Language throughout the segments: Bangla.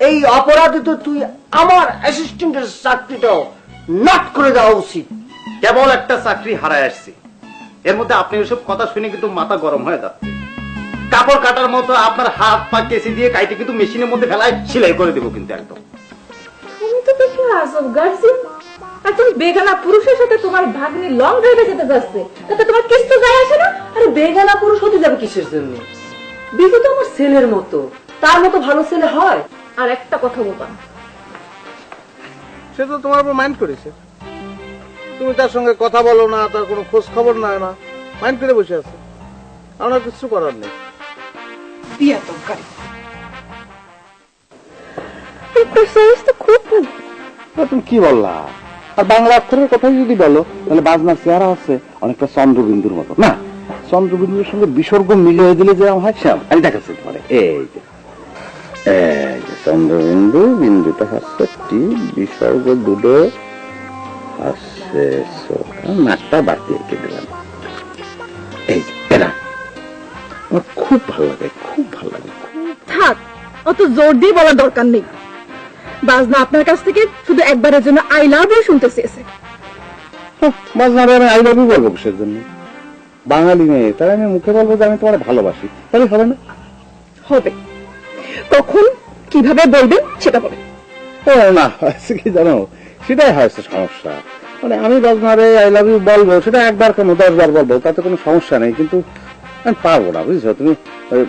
এই অপরাধে তো তুই আমার অ্যাসিস্ট্যান্টের চাকরিটাও নট করে দেওয়া উচিত। কেবল একটা চাকরি হারায় আসছি, এর মধ্যে আপনি ওইসব কথা শুনে কিন্তু মাথা গরম হয়ে যাচ্ছে। কাপড় কাটার মতো আপনার হাত পা কেসি দিয়ে কাইটে কিন্তু মেশিনের মধ্যে ফেলায় সেলাই করে দেবো কিন্তু একদম। তুমি তো দেখি আজব গার্জিয়ান। আর তুমি বেগানা পুরুষের সাথে তোমার ভাগ্নি লং ড্রাইভে যেতে যাচ্ছে, তাতে তোমার কিছু যায় আসে না? আরে বেগানা পুরুষ হতে যাবে কিসের জন্য? বিজু তো আমার ছেলের মতো, তার মতো ভালো ছেলে হয়? আর একটা কথা বলবা, সে তো তোমার উপর মাইন্ড করেছে, তুমি তার সঙ্গে কথা বলো না, তার কোনো খোঁজ খবর নাই না, মাইন্ড করে বসে আছে। আমার কিছু করার নেই। বিয়া তো গাড়ি একটা সাইজ তো খুব ভালো। তুমি কি বললা? আর বাংলা অক্ষরের কথাই যদি বলো তাহলে বাজনার চেহারা হচ্ছে অনেকটা চন্দ্রবিন্দুর মতো না? চন্দ্রবিন্দুর সঙ্গে বিসর্গ মিলিয়ে দিলে যে হয় সে আমি দেখাচ্ছি তোমার। এই যে চন্দ্রবিন্দু, বিন্দুটা হচ্ছে টি, বিসর্গ দুটো হচ্ছে নাকটা বাড়তি এঁকে দিলাম। এই যে এরা আমার খুব ভালো লাগে, খুব ভালো লাগে। থাক, অত জোর দিয়ে বলার দরকার নেই। বাজনা আপনার কাছ থেকে শুধু একবারের জন্য আই লাভ ইউ শুনতে চেয়েছে। বাজনারে আমি আই লাভ ইউ বলবো কিসের জন্য? বাঙালি মেয়ে, তাই আমি মুখে বলবো যে আমি তোমার ভালোবাসি, তাহলে হবে না? হবে, কখন কিভাবে বলবেন সেটা বলেন। ও না, হয়েছে কি জানো, সেটাই হয়েছে সমস্যা। মানে আমি বাজনারে আই লাভ ইউ বলবো, সেটা একবার কেন 10 বার বলবো, তাতে কোনো সমস্যা নেই, কিন্তু আমি পারবো না, বুঝছো? তুমি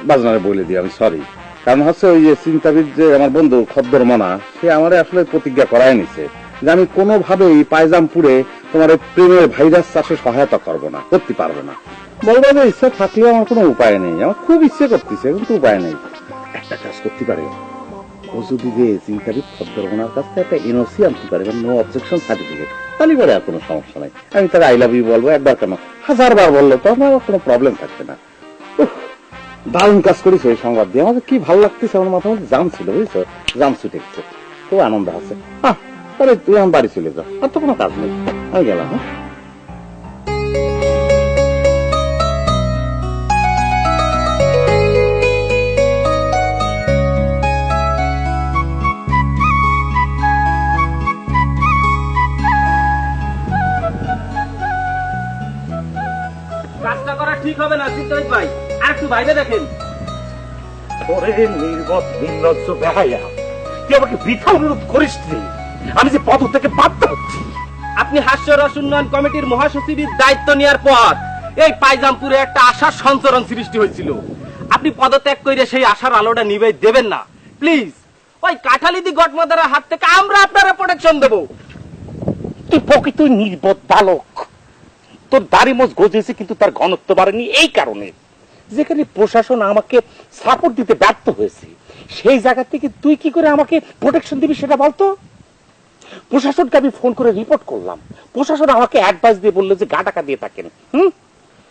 বাজনারে বলে দিও আমি সরি। কারণ হচ্ছে ওই যে চিন্তাবিদ যে আমার বন্ধু খদ্দর মনা, সে আমারে আসলে প্রতিজ্ঞা করায় নিছে যে আমি কোনোভাবেই পায়জামপুরে তোমার প্রেমের ভাইরাস চাষে সহায়তা করবো না, করতে পারবো না। বলবো যে ইচ্ছা থাকলেও আমার কোনো উপায় নেই, আমার খুব ইচ্ছে করতেছে কিন্তু উপায় নেই। একটা কাজ করতে পারে, ও যদি যে চিন্তাবিদ খদ্দর মনার কাছ থেকে একটা এনওসি আনতে পারে, নো অবজেকশন সার্টিফিকেট, তাহলে পরে আর কোনো সমস্যা নাই। আমি তার আই লাভ ইউ বলবো, একবার কেন 1000 বার বললো তো আমার কোনো প্রবলেম থাকবে না। দারুণ কাজ করেছে এই সংবাদ দিয়ে, আমাকে কি ভালো লাগতেছে, আমার মাথার মধ্যে জাম ছিল, বুঝছো? জাম ছুটে গেছে, খুব আনন্দ আছে। তাহলে তুই আমার বাড়ি চলে যা, আর তো কোনো কাজ নেই, আমি গেলাম। হ্যাঁ, কাজটা করা ঠিক হবে না চিন্তাবিদ ভাই, আর একটু বাইরে দেখেন। ওরে নির্বোধ নির্লজ্জ বেহায়া, তুই আমাকে বৃথা অনুরোধ করিস নি, আমি যে পদ থেকে বাধ্য হচ্ছি। আপনি হাস্যরস উন্নয়ন কমিটির মহাসচিবের দায়িত্ব নেওয়ার পর এই পাইজামপুরে একটা আশার সঞ্চরণ সৃষ্টি হয়েছিল। আপনি পদত্যাগ করে সেই আশার আলোটা নিভে দেবেন না প্লিজ। ওই কাঠালিদি গডমাদারের হাত থেকে আমরা আপনারা প্রোটেকশন দেব। তুই প্রকৃত নির্বোধ বালক, তোর দাড়ি মোজ গজেছে কিন্তু তার ঘনত্ব বাড়েনি এই কারণে, যেখানে প্রশাসন আমাকে সাপোর্ট দিতে ব্যর্থ হয়েছে, সেই জায়গা থেকে তুই কি করে আমাকে প্রোটেকশন দিবি সেটা বলতো? প্রশাসনকে আমি ফোন করে রিপোর্ট করলাম, প্রশাসন আমাকে অ্যাডভাইস দিয়ে বললো যে গা টাকা দিয়ে থাকেন।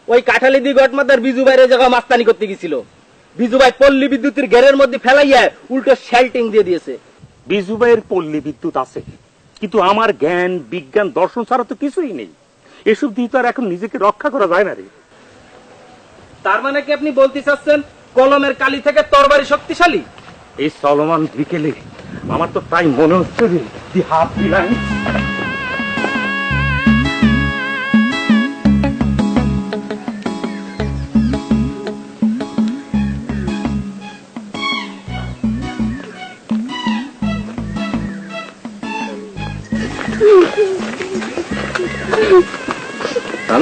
ওই কাঠালিদি গডমাদার বিজু ভাইয়ের জায়গা মাস্তানি করতে গেছিল, বিজু ভাই পল্লী বিদ্যুতের ঘেরের মধ্যে ফেলাইয়া উল্টো শেল্টিং দিয়ে দিয়েছে। বিজু ভাইয়ের পল্লী বিদ্যুৎ আছে, কিন্তু আমার জ্ঞান বিজ্ঞান দর্শন ছাড়া তো কিছুই নেই, এসব দিয়ে তো আর এখন নিজেকে রক্ষা করা যায় না রে। তার মানে কি আপনি বলতে চাচ্ছেন কলমের কালি থেকে তরবারি শক্তিশালী? এই চলমান বিকেলে আমার তো তাই মনে হচ্ছে রে, তুই হাত দিলাই।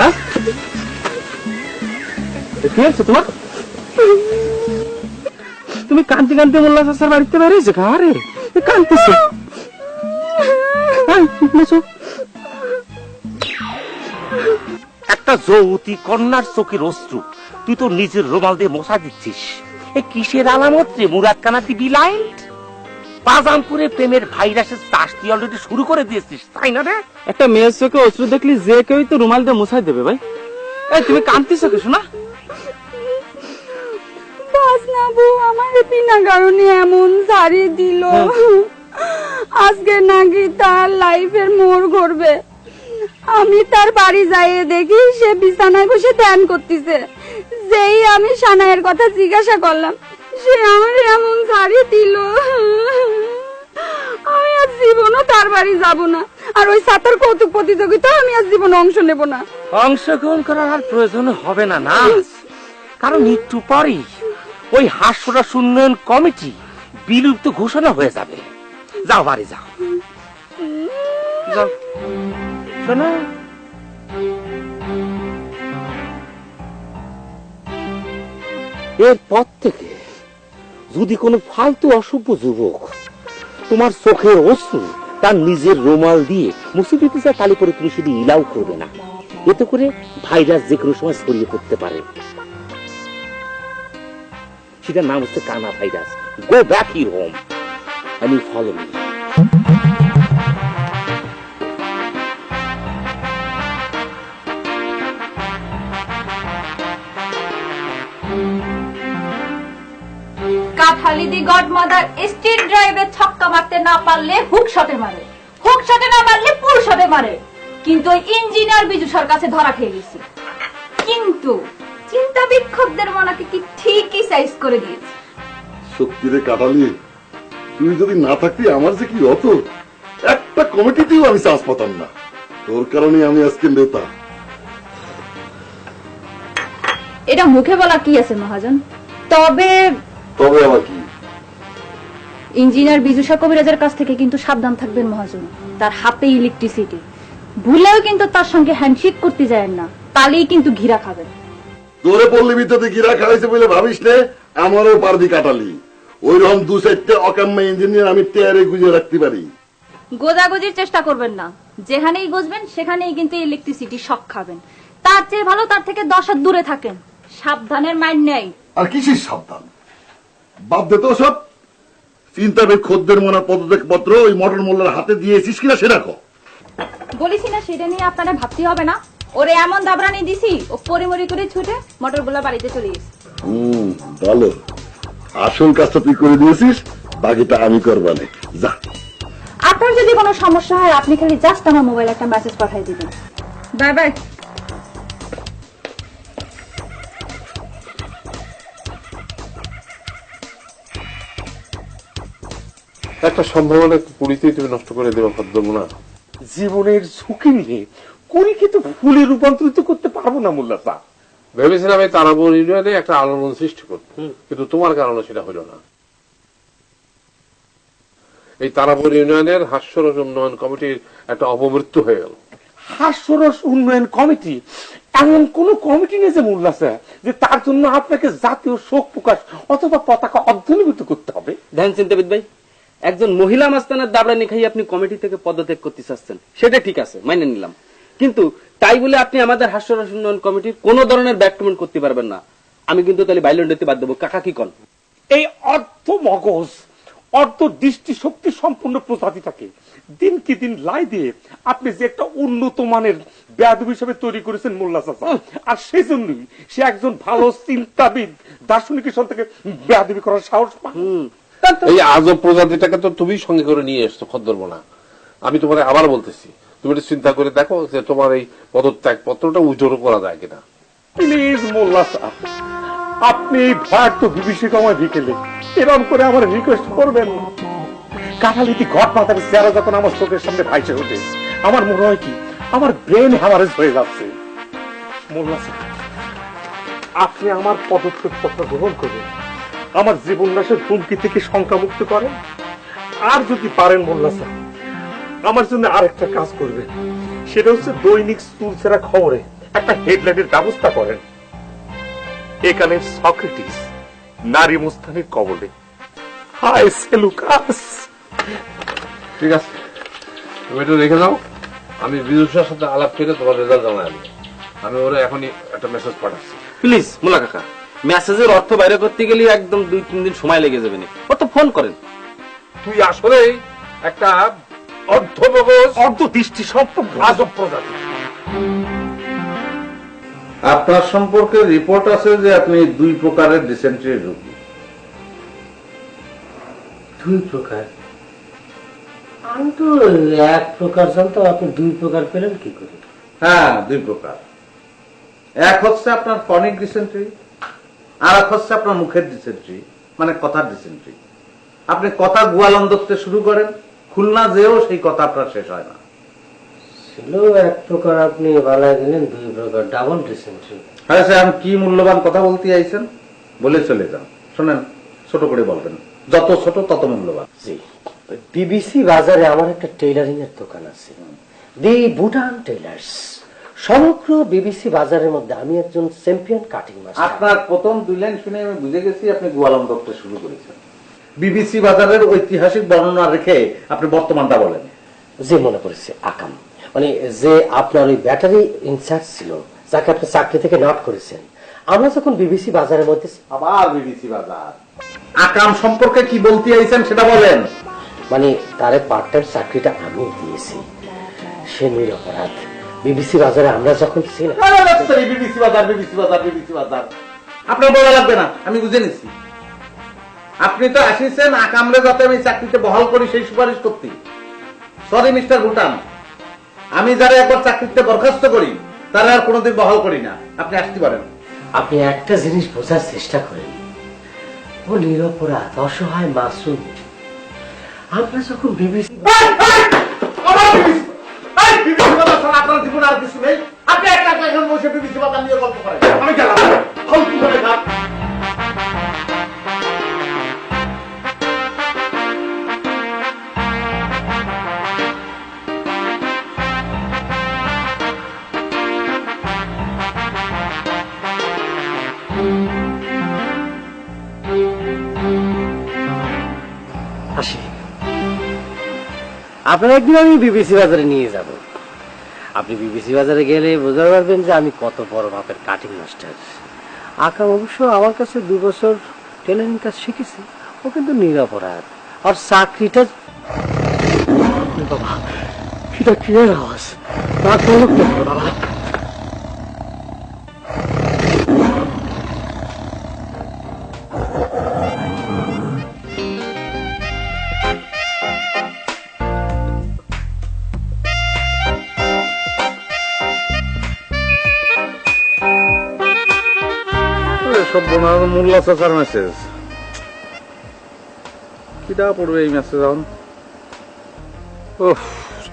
না কি আছে তোমার? তুমি কান্তি কান্তি মোল্লা চাচার বাড়িতে বেরিয়েছে কারে কান্তিছে? একটা যৌবতী কন্যার চোখের অশ্রু তুই তো নিজের রুমাল দিয়ে মশা দিচ্ছিস, এ কিসের আলামত রে মুরাদ কানাতি বিলাইন্ড? পাজামপুরে প্রেমের ভাইরাসের চাষ তুই অলরেডি শুরু করে দিয়েছিস, তাই না রে? একটা মেয়ের চোখে অশ্রু দেখলি যে কেউই তো রুমাল দিয়ে মুছাই দেবে ভাই। এই তুমি কান্তিছ কি শোনা? বাসনাবু আমার বিনা কারণে এমন সারি দিল, আজকে নাকি তার লাইফের মোড় ঘুরবে। আমি তার বাড়ি যাইয়ে দেখি সে বিছানায় বসে ধ্যান করতেছে। যেই আমি সানায়ের কথা জিজ্ঞাসা করলাম, সে আমার এমন সারি দিল। বাড়ি যাব না, আর ওই সাঁতার কৌতুক প্রতিযোগিতা আমি আজ জীবনে অংশ নেব না। অংশগ্রহণ করার আর প্রয়োজন হবে না না, কারণ একটু পরেই ওই হাস্যরস উন্নয়ন কমিটি বিলুপ্ত ঘোষণা হয়ে যাবে। যাও বাড়ি যাও, যাও শোনো। এরপর থেকে যদি কোনো ফালতু অসভ্য যুবক তোমার চোখের অশ্রু তার নিজের রুমাল দিয়ে মুছে দিতে চায়, তাহলে করে তুমি সেটি ইলাও করবে না। এতে করে ভাইরাস যে কোনো সময় ছড়িয়ে পড়তে পারে। সেটার নাম হচ্ছে কানা virus. Go back your home and you follow me. কাঠালিদি গডমাদার স্ট্রিট ড্রাইভে ছক্কা মারতে না পারলে হুক শটে মারে, হুক শটে না মারলে পুল শটে মারে। কিন্তু ওই ইঞ্জিনিয়ার বিজুসার কাছে ধরা খেয়ে গেছি। কিন্তু চিন্তা বিক্ষোভদের মনাকে কি ঠিকই সাইজ করে দিয়েছে। সত্যি রে কাটালি, তুই যদি না থাকতি আমার যে কি হতো, একটা কমিটিতেও আমি চান্স পাতাম না। তোর কারণে আমি আজকে নেতা। এটা মুখে বলা কি আছে মহাজন, তবে তবে আবার কি? ইঞ্জিনিয়ার বিজুসা কবিরাজের কাছ থেকে কিন্তু সাবধান থাকবেন মহাজন। তার হাতে ইলেকট্রিসিটি, ভুলেও কিন্তু তার সঙ্গে হ্যান্ডশেক করতে যায় না, তাহলেই কিন্তু ঘিরা খাবেন। তোরে পল্লী বিদ্যাতে গিরা খাইছে বলে ভাবিস নে আমারও পারবি কাটালি। ওই রকম দু চারটে অকাম্মা ইঞ্জিনিয়ার আমি টেয়ারে গুজে রাখতে পারি। গোজাগুজির চেষ্টা করবেন না, যেখানেই গজবেন সেখানেই কিন্তু ইলেকট্রিসিটি শক খাবেন। তার চেয়ে ভালো তার থেকে 10 হাত দূরে থাকেন। সাবধানের মাইন্ড নেই। আর কিসের সাবধান? বাদ দে তো সব। চিন্তাবেগ খদ্দের মনা পদত্যাগ পত্র ওই মটর মোল্লার হাতে দিয়েছিস কিনা সেটা কো। বলিস না সেটা নিয়ে আপনারা ভাবতে হবে না। ওরে এমন দাবরানি দিছি, ও পরিমরি করে ছুটে মোটরগুলো বাড়িতে চলে গেছে। ভালো, আসল কাজটা তুই করে দিয়েছিস, বাকিটা আমি করবানে। যা। আপনার যদি কোনো সমস্যা হয় আপনি খালি জাস্ট আমার মোবাইলে একটা মেসেজ পাঠিয়ে দিবেন। Bye bye. একটা সম্ভাবনা পরিস্থিতি তুমি নষ্ট করে দেবে না। জীবনের ঝুঁকি নিয়ে কুড়িকে তো ফুলে রূপান্তরিত করতে পারবো না মোল্লা সাহেব। ভেবেছিলাম এই তারাপুর ইউনিয়নে একটা আলোড়ন সৃষ্টি করতে, কিন্তু তোমার কারণে সেটা হলো না। এই তারাপুর ইউনিয়নের হাস্যরস উন্নয়ন কমিটির একটা অপমৃত্যু হয়ে গেল। হাস্যরস উন্নয়ন কমিটি এমন কোন কমিটি নেই যে মোল্লা সাহেব যে তার জন্য আপনাকে জাতীয় শোক প্রকাশ অথবা পতাকা অর্ধনীভূত করতে হবে। ধ্যান চিন্তাবিদ ভাই, একজন মহিলা মাস্তানের দাবড়ানি খাই আপনি কমিটি থেকে পদত্যাগ করতে চাচ্ছেন, সেটা ঠিক আছে, মাইনে নিলাম। কিন্তু তাই বলে আপনি আমাদের হাস্যরস উন্নয়ন কমিটির কোন ধরনের ব্যাকটমেন্ট করতে পারবেন না। আমি কিন্তু তাহলে বাইলন দিতে বাদ দেবো। কাকা কি কন? এই অর্ধ মগজ, অর্ধ দৃষ্টি শক্তি সম্পূর্ণ প্রজাতিটাকে দিন কি দিন লাই দিয়ে আপনি যে একটা উন্নত মানের বেয়াদব হিসেবে তৈরি করেছেন মোল্লা চাচা, আর সেই জন্যই সে একজন ভালো চিন্তাবিদ দার্শনিকের সঙ্গে থেকে বেয়াদবি করার সাহস পান। এই আজব প্রজাতিটাকে তো তুমি সঙ্গে করে নিয়ে এসছো খদ্দরবোনা। আমি তোমার আবার বলতেছি, তুমি একটু চিন্তা করে দেখো যে তোমার এই পদত্যাগ পত্রটা উজোর করা যায় কিনা। প্লিজ মোল্লা সাহেব, আপনি ভয়ার্থ বিভীষিকাময় বিকেলে এরকম করে আমার রিকোয়েস্ট করবেন না। কাঠালিটি ঘট মাথার চেহারা যখন আমার চোখের সামনে ভাইসে ওঠে, আমার মনে হয় কি আমার ব্রেন হ্যামারেজ হয়ে যাচ্ছে। মোল্লা সাহেব, আপনি আমার পদত্যাগ পত্র গ্রহণ করবেন, আমার জীবন নাশের হুমকি থেকে শঙ্কামুক্ত করেন। আর যদি পারেন মোল্লা সাহেব, আমার জন্য আরেকটা কাজ করবেন, সেটা হচ্ছে দৈনিক চুলচেরা খবরে একটা হেডলাইনের ব্যবস্থা করেন। এখানে সক্রেটিস নারী মুস্তানের কবলে, হায় সেলুকাস। ঠিক আছে, তুমি একটু রেখে দাও, আমি বিদুষার সাথে আলাপ করে তোমার রেজাল্ট জানাই। আমি ওরা এখনই একটা মেসেজ পাঠাচ্ছি। প্লিজ মোল্লা কাকা, মেসেজের অর্থ বাইরে করতে গেলে একদম 2-3 দিন সময় লেগে যাবে না, ও তো ফোন করেন। তুই আসলে একটা অর্ধমগজ অর্ধ দৃষ্টি সম্পূর্ণ আজব প্রজাতি। আপনার সম্পর্কে রিপোর্ট আছে যে আপনি 2 প্রকারের ডিসেন্ট্রি রোগী। 2 প্রকার? আমি তো 1 প্রকার জানতাম, আপনি 2 প্রকার পেলেন কি করে? হ্যাঁ, 2 প্রকার। এক হচ্ছে আপনার ফনিক ডিসেন্ট্রি, আর এক হচ্ছে আপনার মুখের ডিসেন্ট্রি, মানে কথার ডিসেন্ট্রি। আপনি কথা গোয়ালন ধরতে শুরু করেন, খুলনা যেও সেই কথা আপনার শেষ হয় না। ছিল এক প্রকার আপনি বালায় দিলেন, দুই প্রকার ডাবল ডিসেন্ট্রি। হ্যাঁ স্যার, আমি কি মূল্যবান কথা বলতে আইছেন বলে চলে যান। শোনেন, ছোট করে বলবেন, যত ছোট তত মূল্যবান। জি, বিবিসি বাজারে আমার একটা টেইলারিং এর দোকান আছে, দি ভুটান টেইলার্স। সমগ্র বিবিসি বাজারের মধ্যে আমি একজন চ্যাম্পিয়ন কাটিং মাস্টার। আপনার প্রথম 2 লাইন শুনে আমি বুঝে গেছি আপনি গোয়ালম দপ্তর শুরু করেছেন। বিবিসি বাজারের ঐতিহাসিক বর্ণনা রেখে আপনি বর্তমানটা বলেন। যে মনে পড়েছে আকাম, মানে যে আপনার ওই ব্যাটারি ইনচার্জ ছিল, যাকে আপনি চাকরি থেকে নট করেছেন, আমরা যখন বিবিসি বাজারের মধ্যে। আবার বিবিসি বাজার, আকাম সম্পর্কে কি বলতে আইছেন সেটা বলেন। মানে তারে পার্ট টাইম চাকরিটা আমি দিয়েছি, সে নিরপরাধ। বিবিসি বাজারে আমরা যখন ছিলাম। বিবিসি বাজার, বিবিসি বাজার, বিবিসি বাজার আপনার বলা লাগবে না, আমি বুঝে নিচ্ছি। আপনি তো আসিছেন আকামরে যাতে আমি চাকরিতে বহাল করি সেই সুপারিশ করতে। সরি মিস্টার ভুটান, আমি যারা একবার চাকরিতে বরখাস্ত করি তারা আর কোনোদিন বহাল করি না। আপনি আসতে পারেন। আপনি একটা জিনিস বোঝার চেষ্টা করেন, ও নিরপরাধ, অসহায় মাসুম। আমরা যখন বিবিসি আপনার জীবন আর কিছু নেই, আপনি একটা এখন বসে বিবিসি বাজার নিয়ে গল্প করেন। আমি গেলাম, ফালতু করে যান। আসি, আপনার একদিন আমি বিবিসি বাজারে নিয়ে যাব। আপনি বিবিসি বাজারে গেলে বুঝতে পারবেন যে আমি কত বড় মাপের কাটিং মাস্টার। আকাম অবশ্য আমার কাছে 2 বছর টেলারিং কাজ শিখেছি, ও কিন্তু নিরপরাধ। আর চাকরিটা বাবা, এটা কি আওয়াজ? বাবা সব মোল্লা চাচার মেসেজ। কিটা পড়বে এই মেসেজ এখন?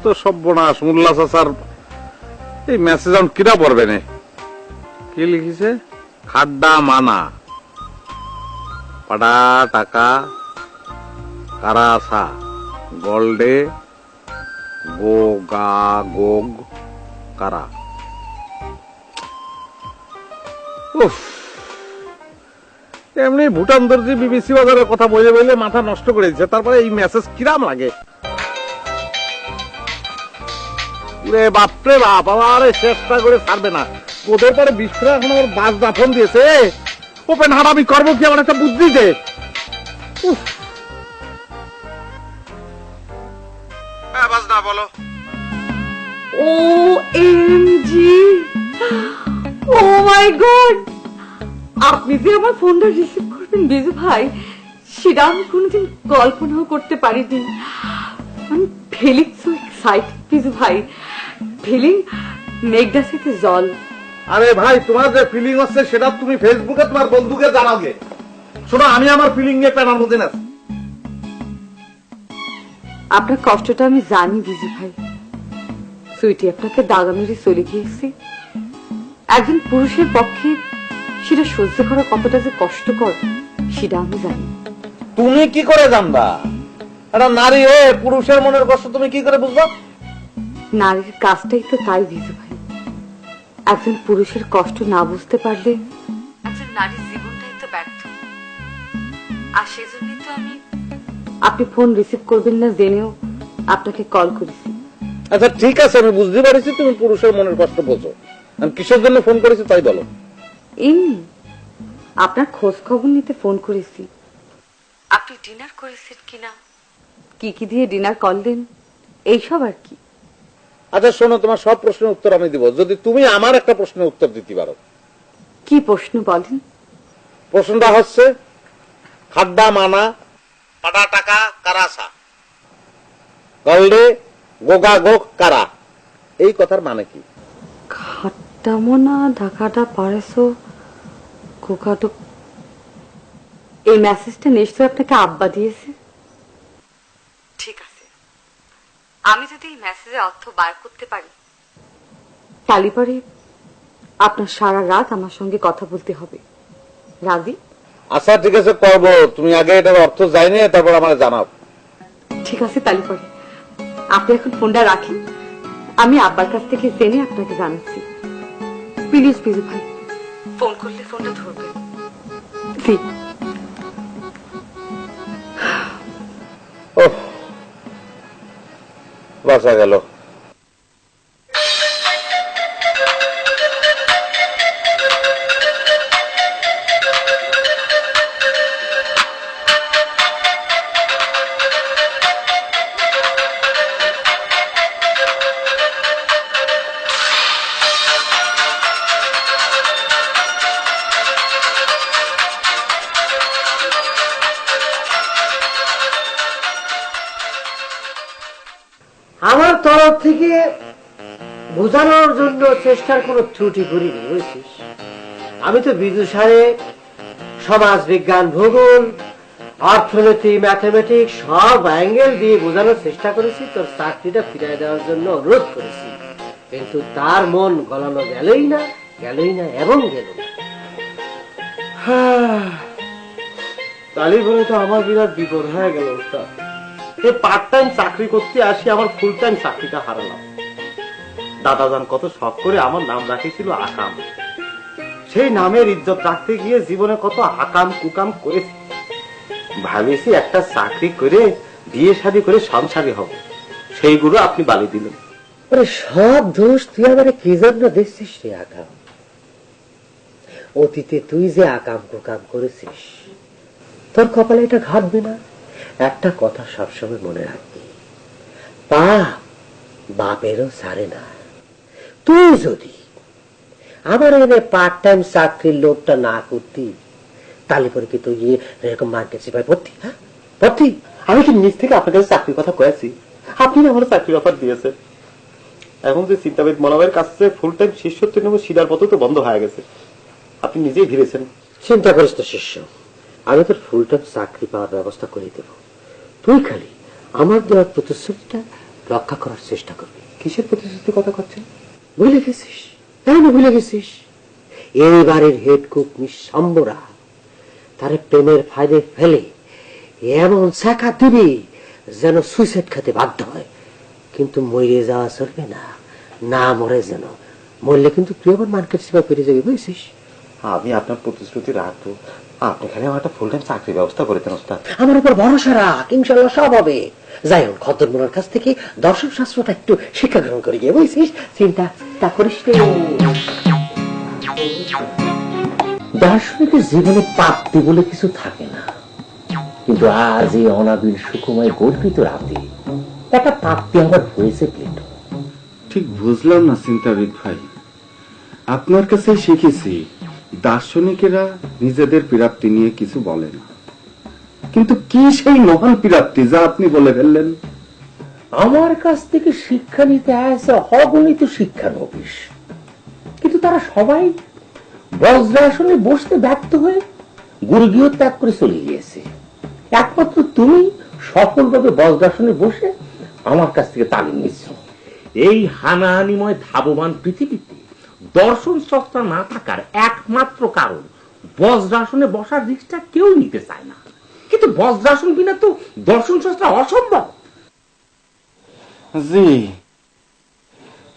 তো সর্বনাশ, মোল্লা চাচার এই মেসেজ এখন কিটা পড়বে না? কি লিখিছে? খাড্ডা মানা পাড়া টাকা কারা আসা গোল্ডে গো গা গোগ কারা। এমনি ভুটান দর্জি বিবিসি বাজারের কথা বলে বলে মাথা নষ্ট করে দিচ্ছে, তারপরে এই মেসেজ কিরাম লাগে। বাপরে বাপ, আবার চেষ্টা করে ছাড়বে না। ওদের পরে বিস্ফোরণ এখন আমার বাস দাফন দিয়েছে। ওপেন হাট আমি করবো কি, আমার একটা বুদ্ধি যে। হ্যাঁ বাজনা বলো। OMG, ও মাই গড, আপনি যে আমার ফোনটা রিসিভ করবেন বিজু ভাই, সেটা আমি কোনোদিন কল্পনাও করতে পারিনি। আমি ফিলিং সো এক্সাইটেড বিজু ভাই, ফিলিং মেঘদাসিতে জল। আরে ভাই, তোমার যে ফিলিং হচ্ছে সেটা তুমি ফেসবুকে তোমার বন্ধুকে জানাবে। শোনো, আমি আমার ফিলিং নিয়ে প্যানার মধ্যে না। আপনার কষ্টটা আমি জানি বিজু ভাই। সুইটি আপনাকে দাগা মেরে চলে গিয়েছি। একজন পুরুষের পক্ষে সেটা সহ্য করা কতটা যে কষ্টকর সেটা আমি জানি। তুমি কি করে জানবা? একটা নারী হয়ে পুরুষের মনের কষ্ট তুমি কি করে বুঝবা? নারীর কাজটাই তো তাই বিজু ভাই। একজন পুরুষের কষ্ট না বুঝতে পারলে একজন নারীর জীবনটাই তো ব্যর্থ। আর সেজন্যই তো আমি আপনি ফোন রিসিভ করবেন না জেনেও আপনাকে কল করেছি। আচ্ছা ঠিক আছে, আমি বুঝতে পারছি তুমি পুরুষের মনের কষ্ট বোঝো। আমি কিসের জন্য ফোন করেছি তাই বলো। এমনি আপনার খোঁজ খবর নিতে ফোন করেছি। আপনি ডিনার করেছেন কিনা, কি কি দিয়ে ডিনার করলেন, এইসব আর কি। আচ্ছা শোনো, তোমার সব প্রশ্নের উত্তর আমি দিব যদি তুমি আমার একটা প্রশ্নের উত্তর দিতে পারো। কি প্রশ্ন বলেন? প্রশ্নটা হচ্ছে খাড্ডা মানা পাটা টাকা কারাসা গলডে গোগা গোগ কারা, এই কথার মানে কি? খাট্টামোনা ঢাকাটা পারেছো গোকাটো। এই মেসেজটা নিশ্চয় আপনাকে আব্বা দিয়েছে। ঠিক আছে, আমি যদি এই মেসেজের অর্থ বার করতে পারি তালি পরে আপনার সারা রাত আমার সঙ্গে কথা বলতে হবে। রাজি? আচ্ছা ঠিক আছে করবো, তুমি আগে এটার অর্থ জানি তারপর আমার জানাও। ঠিক আছে তালি পরে আপনি এখন ফোনটা রাখেন, আমি আব্বার কাছ থেকে জেনে আপনাকে জানাচ্ছি। প্লিজ বিজু ভাই ফোন করলে ফোনটা ধরবেন। জি। ওহ, বাঁচা গেল। আমার তরফ থেকে বোঝানোর জন্য চেষ্টার কোনো ত্রুটি করিনি, বুঝছিস? আমি তো বিদুসারে সমাজ বিজ্ঞান, ভূগোল, অর্থনীতি, ম্যাথমেটিক্স সব অ্যাঙ্গেল দিয়ে বোঝানোর চেষ্টা করেছি, তোর চাকরিটা ফিরিয়ে দেওয়ার জন্য অনুরোধ করেছি, কিন্তু তার মন গলানো গেলই না এবং গেল না। তাহলে বলে তো আমার বিরাট বিপদ হয়ে গেল। এই পার্ট টাইম চাকরি করতে আসি আমার ফুল টাইম চাকরিটা হারালাম। দাদাজান কত শখ করে আমার নাম রাখেছিল আকাম, সেই নামের ইজ্জত রাখতে গিয়ে জীবনে কত আকাম কুকাম করেছি। ভাবেছি একটা চাকরি করে বিয়ে শাদী করে সংসারী হব, সেইগুলো আপনি বালি দিলেন। ওরে সব দোষ তুই আমার কি জন্য দেখছিস রে আকাম? অতীতে তুই যে আকাম কুকাম করেছিস, তোর কপালে এটা ঘাটবে না। একটা কথা সবসময় মনে রাখবি, পাপ বাপেরও ছাড়ে না। তুই যদি আমার এনে পার্ট টাইম চাকরির লোকটা না করতি, তাহলে পরে কি তুই এরকম মার্কেট সিপাই পড়তি? হ্যাঁ পড়তি? আমি কি নিজ থেকে আপনার কাছে চাকরির কথা কয়েছি? আপনি আমার চাকরির অফার দিয়েছেন। এখন যে চিন্তাবিদ মনোভাবের কাছে ফুল টাইম শিষ্যত্ব নেব, সিদার পথ তো বন্ধ হয়ে গেছে। আপনি নিজেই ভিড়েছেন। চিন্তা করিস তো শিষ্য, আমি তোর ফুল টাইম চাকরি পাওয়ার ব্যবস্থা করে দেব। তুই খালি আমার দেওয়ার প্রতিশ্রুতিটা রক্ষা করার চেষ্টা করবি। কিসের প্রতিশ্রুতি কথা করছেন? ভুলে গেছিস? কেন ভুলে গেছিস? এইবারের হেড কুক মিস শম্বরা তারে প্রেমের ফায়দে ফেলে এমন শাখা দিবি যেন সুইসাইড খেতে বাধ্য হয়, কিন্তু মরে যাওয়া চলবে না, না মরে যেন। মরলে কিন্তু তুই আবার মার্কেট সেবা পেরে যাবি, বুঝছিস? আমি আপনার প্রতিশ্রুতি রাখবো, আপনি খালি আমার একটা ফুল টাইম চাকরির ব্যবস্থা করে দেন ওস্তাদ। আমার উপর ভরসা রাখ, ইনশাল্লাহ সব হবে। যাই হোক, খদ্দরমোনার কাছ থেকে দর্শন শাস্ত্রটা একটু শিক্ষা গ্রহণ করে গিয়ে, বুঝছিস? চিন্তা করিস রে। দার্শনিকের জীবনে প্রাপ্তি বলে কিছু থাকে না, কিন্তু আজ এই অনাবিল সুকুমায় গর্বিত রাতে একটা প্রাপ্তি আমার হয়েছে। প্লেটো, ঠিক বুঝলাম না চিন্তাবিদ ভাই, আপনার কাছে শিখেছি দার্শনিকেরা নিজেদের প্রাপ্তি নিয়ে কিছু বলে না, কিন্তু কি সেই মহান প্রাপ্তি যা আপনি বলে ফেললেন? আমার কাছ থেকে শিক্ষা নিতে আসে অগণিত শিক্ষানবিশ, কিন্তু তারা সবাই বজ্রাসনে বসতে ব্যর্থ হয়ে গুরুগৃহ ত্যাগ করে চলে গিয়েছে। একমাত্র তুমি সফলভাবে বজ্রাসনে বসে আমার কাছ থেকে তালিম নিচ্ছ। এই হানাহানিময় ধাবমান পৃথিবীতে দর্শন চর্চা না থাকার একমাত্র কারণ বজ্রাসনে বসার রিস্কটা কেউ নিতে চায় না, কিন্তু বজ্রাসন বিনা তো দর্শন চর্চা অসম্ভব। জি,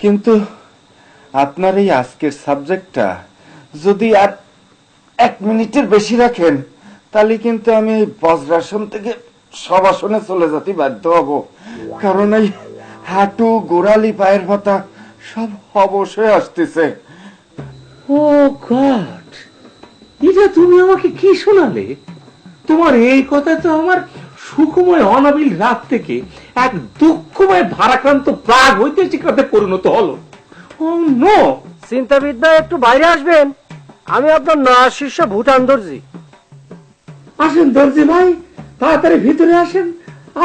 কিন্তু আপনার এই আজকের সাবজেক্টটা যদি আর 1 মিনিটের বেশি রাখেন, তাহলে কিন্তু আমি এই বজ্রাসন থেকে সব আসনে চলে যেতে বাধ্য হব, কারণ এই হাঁটু গোড়ালি পায়ের ব্যথা সব অবশ্যই আসতেছে। ও গড, এটা তুমি আমাকে কি শোনালে? তোমার এই কথা তো আমার সুখময় অনাবিল রাত থেকে এক দুঃখময় ভারাক্রান্ত প্রাগ ঐতিহাসিকতায় পরিণত হলো। ও নো! চিন্তাবিদ্যা একটু বাইরে আসবেন, আমি আপনার নয়া শিষ্য ভুটান দর্জি। আসেন দর্জি ভাই, তাড়াতাড়ি ভিতরে আসেন,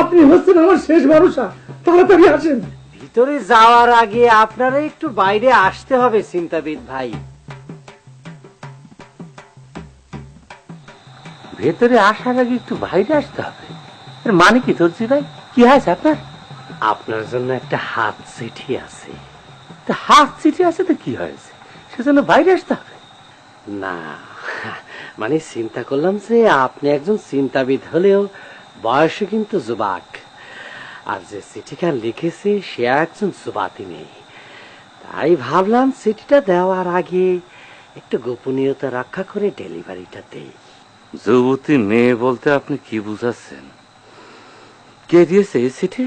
আপনি হচ্ছেন আমার শেষ ভরসা, তাড়াতাড়ি আসেন। ভিতরে যাওয়ার আগে আপনারা একটু বাইরে আসতে হবে চিন্তাবিদ ভাই। ভেতরে আসার আগে একটু বাইরে আসতে হবে? এর মানে কি দর্জি ভাই? কি হয়েছে আপনার? আপনার জন্য একটা হাত চিঠি আছে। তা হাত চিঠি আছে তো কি হয়েছে, সেজন্য বাইরে আসতে হবে? না, মানে চিন্তা করলাম যে আপনি একজন চিন্তাবিদ হলেও বয়সে কিন্তু যুবক, আর যে চিঠিখান লিখেছে সে একজন যুবতী নেই। তাই ভাবলাম চিঠিটা দেওয়ার আগে একটু গোপনীয়তা রক্ষা করে ডেলিভারিটা দেই। যুবতী মেয়ে বলতে আপনি কি বুঝাচ্ছেন? কে দিয়েছে এই চিঠি?